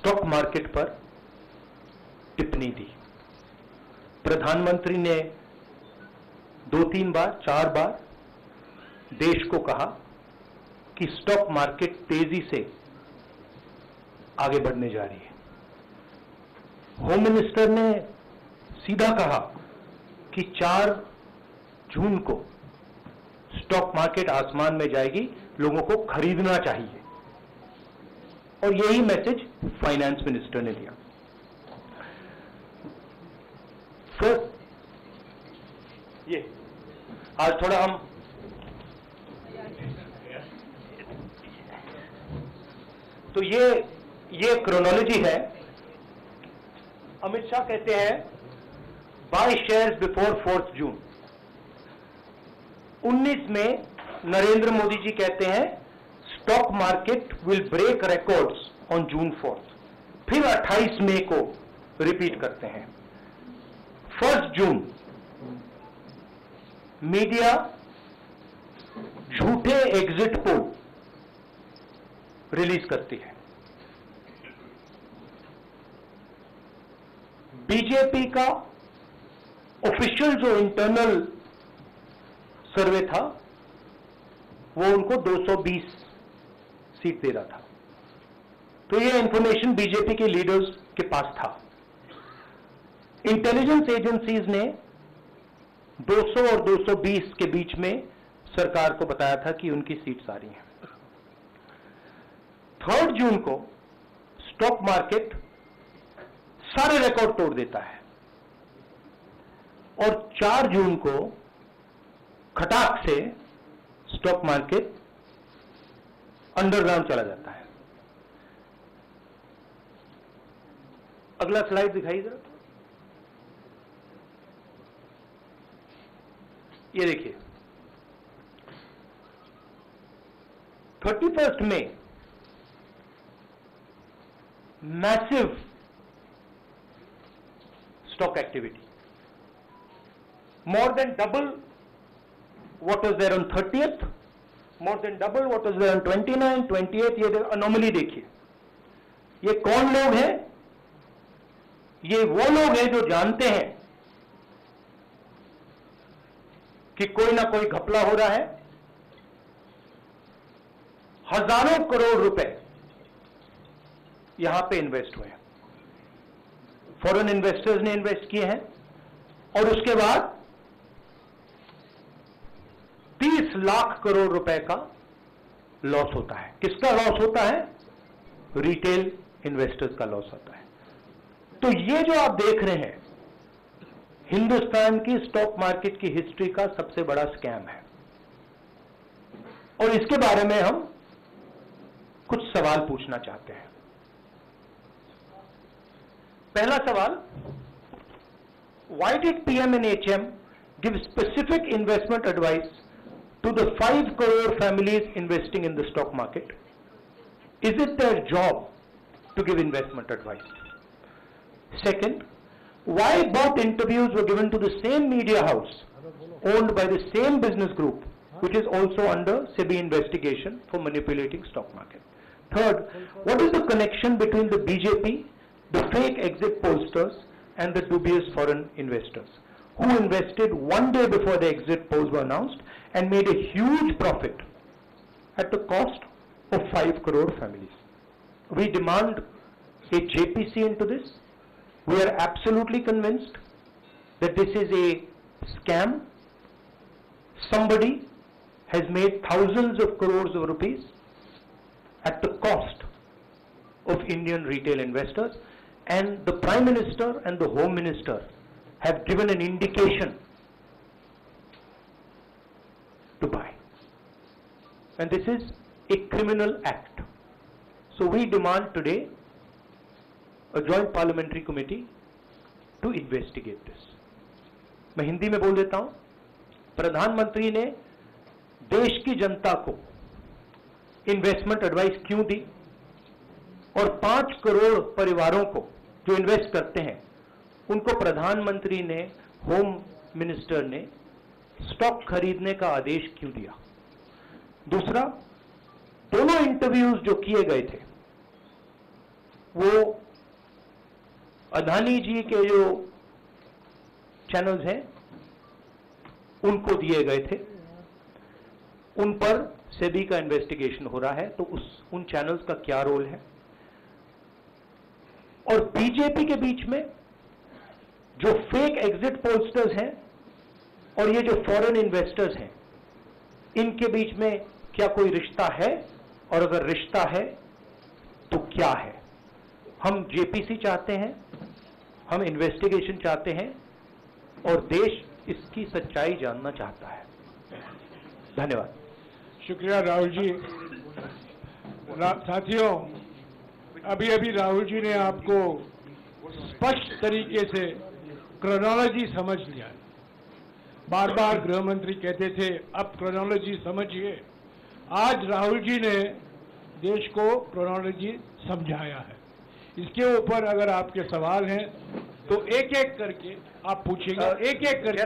Stock market पर टिप्पणी दी। प्रधानमंत्री ने 2-3 बार 4 बार देश को कहा कि स्टॉक मार्केट तेजी से आगे बढ़ने जा रही है। होम मिनिस्टर ने सीधा कहा कि 4 जून को स्टॉक मार्केट आसमान में जाएगी, लोगों को खरीदना चाहिए, और यही मैसेज फाइनेंस मिनिस्टर ने दिया। फिर ये आज थोड़ा हम तो ये क्रोनोलॉजी है। अमित शाह कहते हैं बाय शेयर्स बिफोर 4 जून। 19 में नरेंद्र मोदी जी कहते हैं stock market will break records on June 4। फिर 28 मई को रिपीट करते हैं। 1 जून मीडिया झूठे एग्जिट पोल रिलीज करती है। बीजेपी का ऑफिशियल जो इंटरनल सर्वे था वो उनको 220 सीट दे रहा था। तो ये इंफॉर्मेशन बीजेपी के लीडर्स के पास था। इंटेलिजेंस एजेंसीज ने 200 और 220 के बीच में सरकार को बताया था कि उनकी सीट्स आ रही हैं। 3 जून को स्टॉक मार्केट सारे रिकॉर्ड तोड़ देता है और 4 जून को खटाक से स्टॉक मार्केट अंडरग्राउंड चला जाता है। अगला स्लाइड दिखाइए जरा। ये देखिए 31 मई massive stock activity, more than double what was there on 30th, more than double what was there on 29, 28. ये अनोमली देखिए। ये कौन लोग हैं? ये वो लोग हैं जो जानते हैं कि कोई ना कोई घपला हो रहा है। हजारों करोड़ रुपए यहां पे इन्वेस्ट हुए हैं, फॉरेन इन्वेस्टर्स ने इन्वेस्ट किए हैं, और उसके बाद 30 लाख करोड़ रुपए का लॉस होता है। किसका लॉस होता है? रिटेल इन्वेस्टर्स का लॉस होता है। तो ये जो आप देख रहे हैं हिंदुस्तान की स्टॉक मार्केट की हिस्ट्री का सबसे बड़ा स्कैम है, और इसके बारे में हम कुछ सवाल पूछना चाहते हैं। पहला सवाल, why did PM and HM give specific investment advice to the 5 crore families investing in the stock market? Is it their job to give investment advice? Second, why both interviews were given to the same media house owned by the same business group, which is also under SEBI investigation for manipulating stock market? Third, what is the connection between the BJP, the fake exit pollsters, and the dubious foreign investors who invested one day before the exit polls were announced and made a huge profit at the cost of 5 crore families? We demand a JPC into this. We are absolutely convinced that this is a scam. Somebody has made thousands of crores of rupees at the cost of Indian retail investors, and the Prime Minister and the Home Minister have given an indication to buy, and this is a criminal act. So we demand today a joint parliamentary committee to investigate this. मैं हिंदी में बोल देता हूं। प्रधानमंत्री ने देश की जनता को इन्वेस्टमेंट एडवाइस क्यों दी, और 5 करोड़ परिवारों को जो इन्वेस्ट करते हैं उनको प्रधानमंत्री ने, होम मिनिस्टर ने स्टॉक खरीदने का आदेश क्यों दिया? दूसरा, दोनों इंटरव्यूज जो किए गए थे वो अदानी जी के जो चैनल्स हैं उनको दिए गए थे, उन पर सेबी का इन्वेस्टिगेशन हो रहा है, तो उन चैनल्स का क्या रोल है। और बीजेपी के बीच में जो फेक एग्जिट पोलस्टर्स हैं और ये जो फॉरेन इन्वेस्टर्स हैं, इनके बीच में क्या कोई रिश्ता है, और अगर रिश्ता है तो क्या है। हम जेपीसी चाहते हैं, हम इन्वेस्टिगेशन चाहते हैं, और देश इसकी सच्चाई जानना चाहता है। धन्यवाद। शुक्रिया राहुल जी। साथियों, अभी अभी राहुल जी ने आपको स्पष्ट तरीके से क्रोनोलॉजी समझ लिया। बार बार गृह मंत्री कहते थे अब क्रोनोलॉजी समझिए। आज राहुल जी ने देश को क्रोनोलॉजी समझाया है। इसके ऊपर अगर आपके सवाल हैं तो एक एक करके आप पूछेंगे, एक एक करके।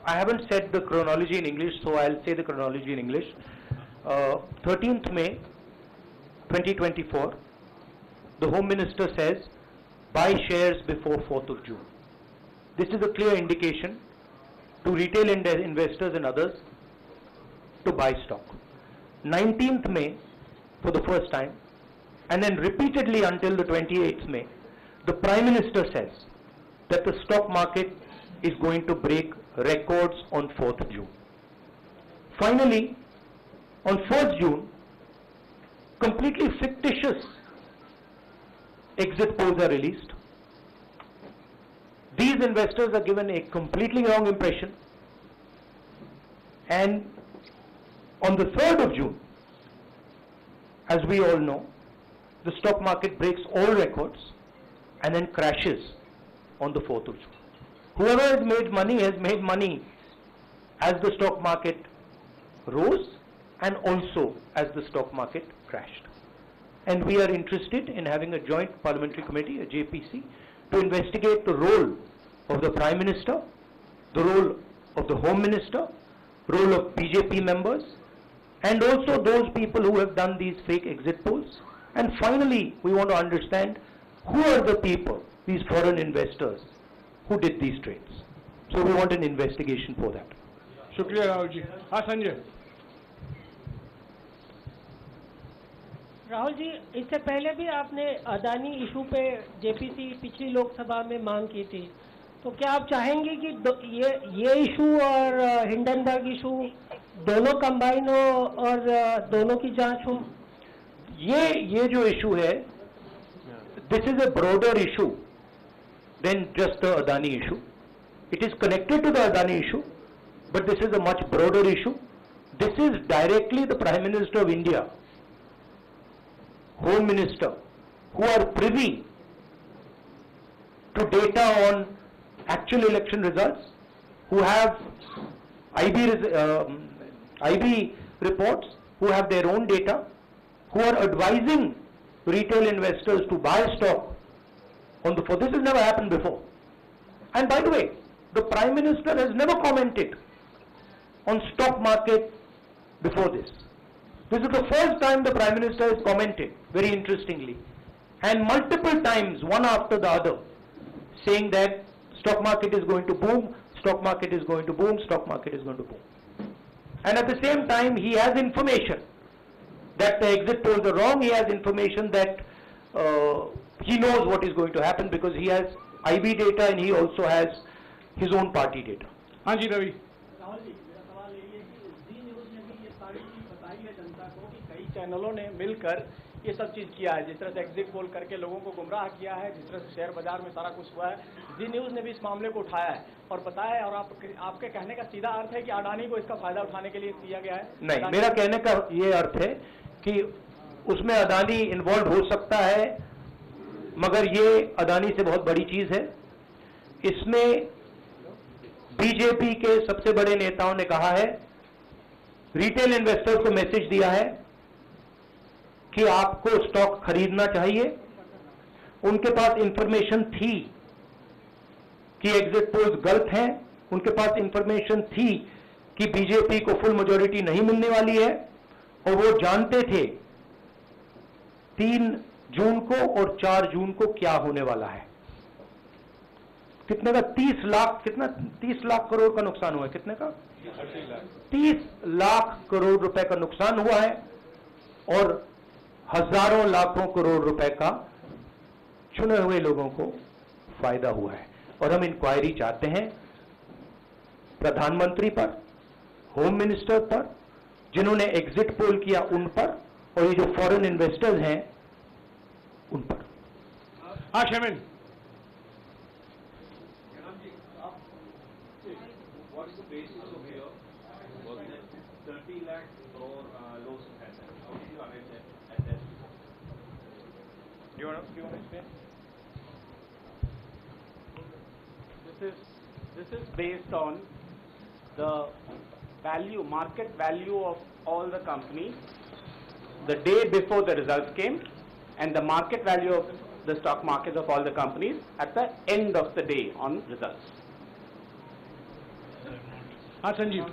I haven't said the chronology in English, so I'll say the chronology in English. 13th May 2024, the Home Minister says, buy shares before 4th of June. This is a clear indication to retail investors and others to buy stock. 19th May, for the first time, and then repeatedly until the 28th May, the Prime Minister says that the stock market is going to break records on 4th June. Finally, on 1st June, completely fictitious exit polls are released. These investors are given a completely wrong impression, and on the 3rd of June, as we all know, the stock market breaks all records and then crashes on the 4th of June. Whoever has made money as the stock market rose and also as the stock market crashed. And we are interested in having a joint parliamentary committee, a JPC, to investigate the role of the Prime Minister, the role of the Home Minister, role of BJP members, and also those people who have done these fake exit polls. And finally, we want to understand who are the people, these foreign investors, who did these trades. So we want an investigation for that. शुक्रिया राहुल जी। हाँ संजय। राहुल जी, इससे पहले भी आपने Adani issue पे JPC पिछली लोकसभा में मांग की थी, तो क्या आप चाहेंगे कि ये इशू और हिंडनबर्ग इशू दोनों कंबाइन हो और दोनों की जांच हो? ये जो इशू है, this is a broader issue than just the Adani issue. It is connected to the Adani issue, but this is a much broader issue. This is directly the Prime Minister of India, Home Minister, who are privy to data on actual election results, who have IB reports, who have their own data, who are advising retail investors to buy stock on the 4th. This has never happened before. And by the way, the Prime Minister has never commented on stock market before this. This is the first time the Prime Minister has commented, very interestingly, and multiple times, one after the other, saying that stock market is going to boom, stock market is going to boom, stock market is going to boom. And at the same time, he has information that the exit polls are wrong. He has information that he knows what is going to happen because he has IB data and he also has his own party data. हाँ जी रवि। राहुल जी, मेरा सवाल यही है कि जी news ने भी ये सारी चीज़ बताई है जनता को कि कई चैनलों ने मिलकर ये सब चीज़ किया है, जिस तरह से एग्जिट पोल करके लोगों को गुमराह किया है, जिस तरह से शेयर बाजार में सारा कुछ हुआ है। जी न्यूज़ ने भी इस मामले को उठाया है और बताया है, और आपके कहने का सीधा अर्थ है कि अडानी को इसका फायदा उठाने के लिए किया गया है? नहीं, मेरा कहने का ये अर्थ है कि उसमें अडानी इन्वॉल्व हो सकता है, मगर ये अडानी से बहुत बड़ी चीज है। इसमें बीजेपी के सबसे बड़े नेताओं ने कहा है, रिटेल इन्वेस्टर्स को मैसेज दिया है कि आपको स्टॉक खरीदना चाहिए। उनके पास इंफॉर्मेशन थी कि एग्जिट पोल्स गलत हैं, उनके पास इंफॉर्मेशन थी कि बीजेपी को फुल मेजॉरिटी नहीं मिलने वाली है, और वो जानते थे 3 जून को और 4 जून को क्या होने वाला है। कितने का? 30 लाख, कितना 30 लाख करोड़ का नुकसान हुआ है? कितने का? 30 लाख करोड़ रुपए का नुकसान हुआ है और हजारों लाखों करोड़ रुपए का चुने हुए लोगों को फायदा हुआ है। और हम इंक्वायरी चाहते हैं प्रधानमंत्री पर, होम मिनिस्टर पर, जिन्होंने एग्जिट पोल किया उन पर, और ये जो फॉरेन इन्वेस्टर्स हैं उन पर। हाँ शमिन, What is the basis of your was that 30 lakh crore loss of assets? How did you arrive at that? Do you want to explain? This is based on the value, market value of all the companies the day before the results came, and the market value of the stock markets of all the companies at the end of the day on results. हाँ संजीव,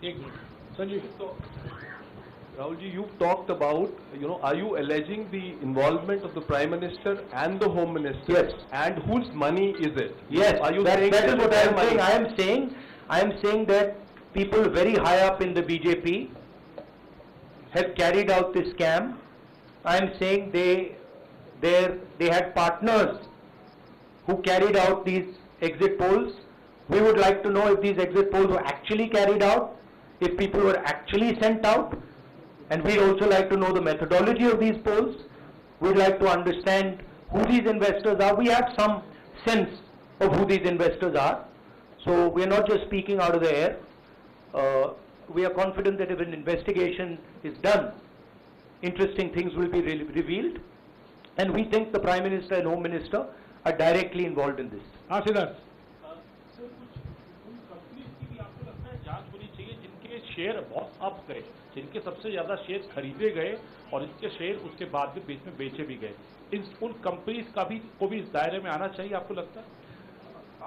एक minute Sanjeev. Rahulji, you talked about, are you alleging the involvement of the Prime Minister and the Home Minister? Yes. And whose money is it? Yes, Are you that saying is what I their am money? saying. I am saying that people very high up in the BJP have carried out this scam. I am saying they had partners who carried out these exit polls. We would like to know if these exit polls were actually carried out, if people were actually sent out, and we'd also like to know the methodology of these polls. We'd like to understand who these investors are. We have some sense of who these investors are. So we are not just speaking out of the air. We are confident that if an investigation is done, interesting things will be revealed. And we think the Prime Minister and Home Minister are directly involved in this. हाँ Siddharth, sir कुछ उन companies की भी आपको लगता है जांच होनी चाहिए जिनके शेयर बहुत अप गए, जिनके सबसे ज्यादा शेयर खरीदे गए और इनके शेयर उसके बाद में बीच में बेचे भी गए, उन कंपनीज का भी को भी इस दायरे में आना चाहिए आपको लगता है?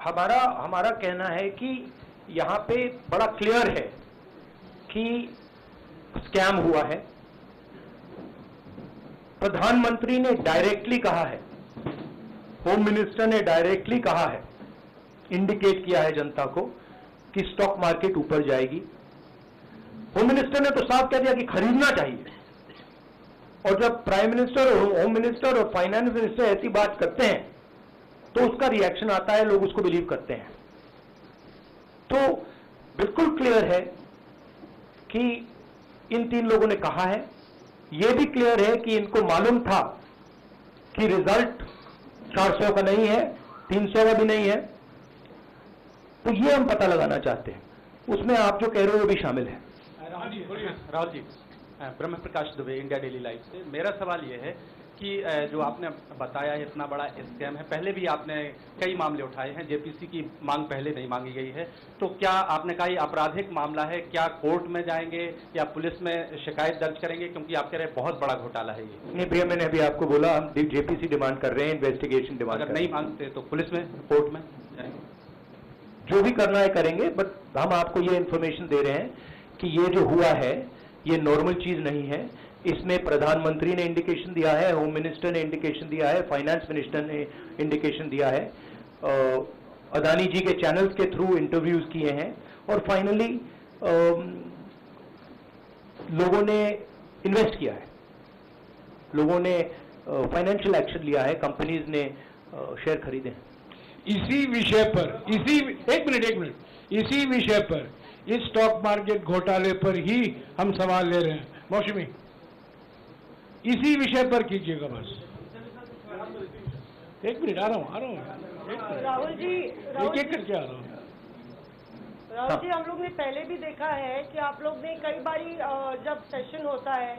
हमारा कहना है कि यहाँ पे बड़ा क्लियर है कि स्कैम हुआ है। प्रधानमंत्री ने डायरेक्टली कहा है, होम मिनिस्टर ने डायरेक्टली कहा है, इंडिकेट किया है जनता को कि स्टॉक मार्केट ऊपर जाएगी। होम मिनिस्टर ने तो साफ कह दिया कि खरीदना चाहिए, और जब प्राइम मिनिस्टर और होम मिनिस्टर और फाइनेंस मिनिस्टर ऐसी बात करते हैं तो उसका रिएक्शन आता है, लोग उसको बिलीव करते हैं। तो बिल्कुल क्लियर है कि इन 3 लोगों ने कहा है। यह भी क्लियर है कि इनको मालूम था कि रिजल्ट 400 का नहीं है, 300 का भी नहीं है। तो ये हम पता लगाना चाहते हैं, उसमें आप जो कह रहे हो वो भी शामिल है। राहुल जी, ब्रह्म प्रकाश दुबे, इंडिया डेली लाइफ से। मेरा सवाल ये है कि जो आपने बताया इतना बड़ा स्कैम है, पहले भी आपने कई मामले उठाए हैं, जेपीसी की मांग पहले नहीं मांगी गई है, तो क्या आपने कहा ये आपराधिक मामला है, क्या कोर्ट में जाएंगे या पुलिस में शिकायत दर्ज करेंगे, क्योंकि आप कह रहे हैं बहुत बड़ा घोटाला है ये? नहीं भैया, मैंने अभी आपको बोला हम जेपीसी डिमांड कर रहे हैं, इन्वेस्टिगेशन डिमांड। अगर नहीं मांगते तो पुलिस में, कोर्ट में जाएंगे? जो भी करना है करेंगे, बट हम आपको ये इंफॉर्मेशन दे रहे हैं कि ये जो हुआ है ये नॉर्मल चीज नहीं है। इसमें प्रधानमंत्री ने इंडिकेशन दिया है, होम मिनिस्टर ने इंडिकेशन दिया है, फाइनेंस मिनिस्टर ने इंडिकेशन दिया है, अदानी जी के चैनल्स के थ्रू इंटरव्यूज किए हैं, और फाइनली लोगों ने इन्वेस्ट किया है, लोगों ने फाइनेंशियल एक्शन लिया है, कंपनीज ने शेयर खरीदे हैं। इसी विषय पर, एक मिनट, इसी विषय पर, इस स्टॉक मार्केट घोटाले पर ही हम सवाल ले रहे हैं। मौसमी, इसी विषय पर कीजिएगा बस। एक मिनट, आ रहा हूँ। राहुल जी, एक करके आ रहा हूँ। राहुल जी, हम लोग ने पहले भी देखा है कि आप लोग ने कई बारी जब सेशन होता है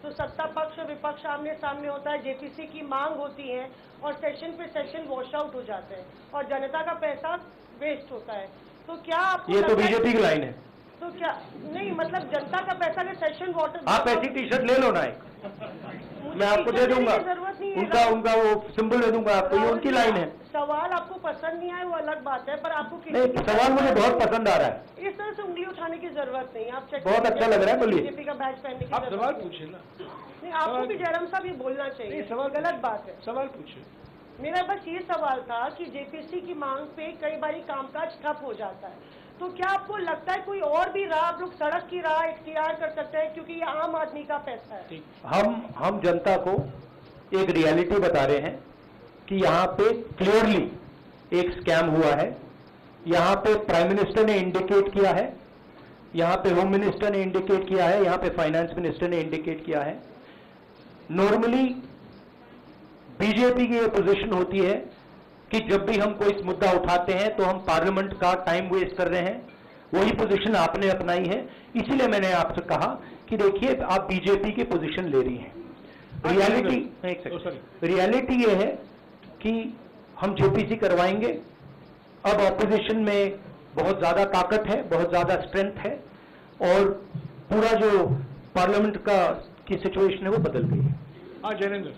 तो सत्ता पक्ष और विपक्ष आमने सामने होता है, जेपीसी की मांग होती है और सेशन पे सेशन वॉश आउट हो जाते हैं और जनता का पैसा वेस्ट होता है। तो क्या आपको ये तो बीजेपी की लाइन है। तो क्या नहीं, मतलब जनता का पैसा के सेशन वाटर, आप ऐसी टी शर्ट ले लो ना, मैं आपको दे दूंगा, उनका वो सिंबल दे दूंगा आपको, ये उनकी लाइन है। सवाल आपको पसंद नहीं आए वो अलग बात है, पर आपको किसी नहीं, की सवाल मुझे बहुत पसंद आ रहा है। इस तरह से उंगली उठाने की जरूरत नहीं, आप चेक बहुत अच्छा लग रहा है, बोलिए। बीजेपी का बैच पहनने की आप जरूरत सवाल नहीं। पूछिए ना। नहीं, आपको भी जयराम साहब ये बोलना चाहिए, नहीं, सवाल गलत बात है। सवाल पूछिए। मेरा बस ये सवाल था कि जेपीसी की मांग पे कई बारी कामकाज ठप हो जाता है, तो क्या आपको लगता है कोई और भी राह, आप लोग सड़क की राह इख्तियार कर सकते हैं, क्योंकि ये आम आदमी का पैसा है। हम जनता को एक रियलिटी बता रहे हैं कि यहाँ पे क्लियरली एक स्कैम हुआ है। यहाँ पे प्राइम मिनिस्टर ने इंडिकेट किया है, यहाँ पे होम मिनिस्टर ने इंडिकेट किया है, यहाँ पे फाइनेंस मिनिस्टर ने इंडिकेट किया है। नॉर्मली बीजेपी की ये पोजीशन होती है कि जब भी हम कोई मुद्दा उठाते हैं तो हम पार्लियामेंट का टाइम वेस्ट कर रहे हैं। वही पोजीशन आपने अपनाई है, इसीलिए मैंने आपसे कहा कि देखिए आप बीजेपी की पोजीशन ले रही हैं। रियलिटी ये है कि हम जेपीसी करवाएंगे। अब ऑपोजिशन में बहुत ज्यादा ताकत है, बहुत ज्यादा स्ट्रेंथ है और पूरा जो पार्लियामेंट का की सिचुएशन है वो बदल गई है। हाँ जयेंद्र,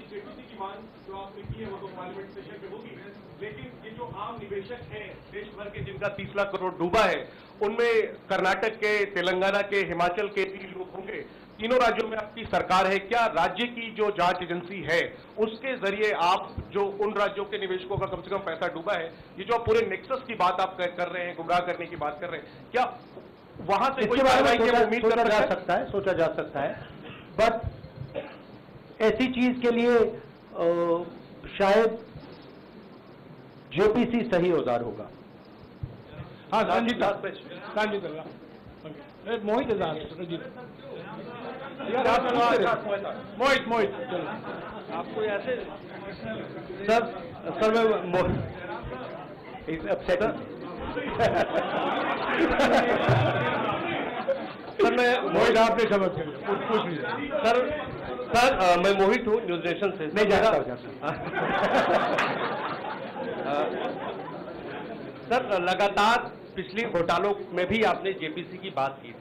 जेपीसी की मांग जो आपने की है वो तो पार्लियामेंट सेशन पे होगी, लेकिन ये जो आम निवेशक हैं देश भर के जिनका 30 लाख करोड़ डूबा है, उनमें कर्नाटक के, तेलंगाना के, हिमाचल के भी लोग होंगे। तीनों राज्यों में आपकी सरकार है, क्या राज्य की जो जांच एजेंसी है उसके जरिए आप जो उन राज्यों के निवेशकों का कम से कम पैसा डूबा है, ये जो पूरे नेक्सस की बात आप कर रहे हैं, गुमराह करने की बात कर रहे हैं, क्या वहां से कोई कार्रवाई की उम्मीद कर सकता है? सोचा जा सकता है, बट ऐसी चीज के लिए शायद जेपीसी सही औजार होगा। हाँ संजीत मोहित रंजीत यार आप मोहित चलो आपको ऐसे सर मैं अपसेट सर मैं मोहित आपने समझ पूछ लीजिए। सर मैं मोहित हूँ न्यूज नेशन से। नहीं जाता सर लगातार पिछली घोटालों में भी आपने जेपीसी की बात की।